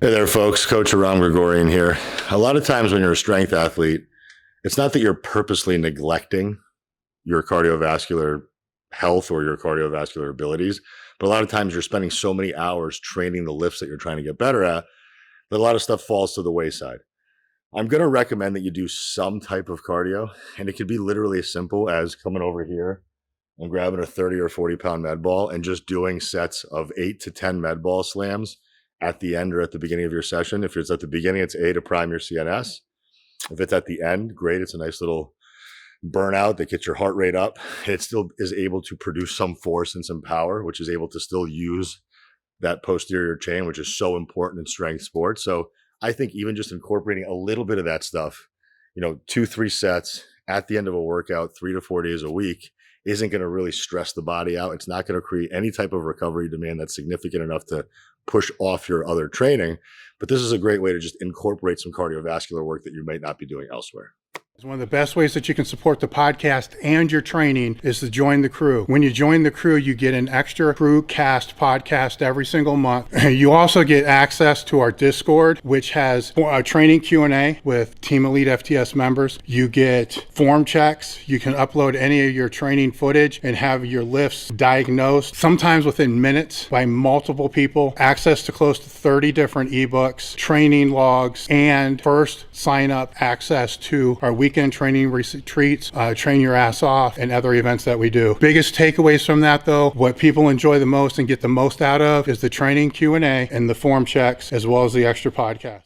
Hey there, folks. Coach Aram Grigorian here. A lot of times when you're a strength athlete, it's not that you're purposely neglecting your cardiovascular health or your cardiovascular abilities, but a lot of times you're spending so many hours training the lifts that you're trying to get better at that a lot of stuff falls to the wayside. I'm going to recommend that you do some type of cardio, and it could be literally as simple as coming over here and grabbing a 30 or 40 pound med ball and just doing sets of 8 to 10 med ball slams at the end or at the beginning of your session. If it's at the beginning, it's A, to prime your CNS. If it's at the end, great. It's a nice little burnout that gets your heart rate up. It still is able to produce some force and some power, which is able to still use that posterior chain, which is so important in strength sports. So I think even just incorporating a little bit of that stuff, 2-3 sets at the end of a workout, 3 to 4 days a week, isn't going to really stress the body out. It's not going to create any type of recovery demand that's significant enough to push off your other training. But this is a great way to just incorporate some cardiovascular work that you might not be doing elsewhere. One of the best ways that you can support the podcast and your training is to join the crew. When you join the crew, you get an extra crew cast podcast every single month. You also get access to our Discord, which has a training Q&A with Team Elite FTS members. You get form checks. You can upload any of your training footage and have your lifts diagnosed, sometimes within minutes, by multiple people. Access to close to 30 different ebooks, training logs, and first sign up access to our weekend training retreats, train your ass off, and other events that we do. Biggest takeaways from that, though, what people enjoy the most and get the most out of is the training Q&A and the form checks, as well as the extra podcast.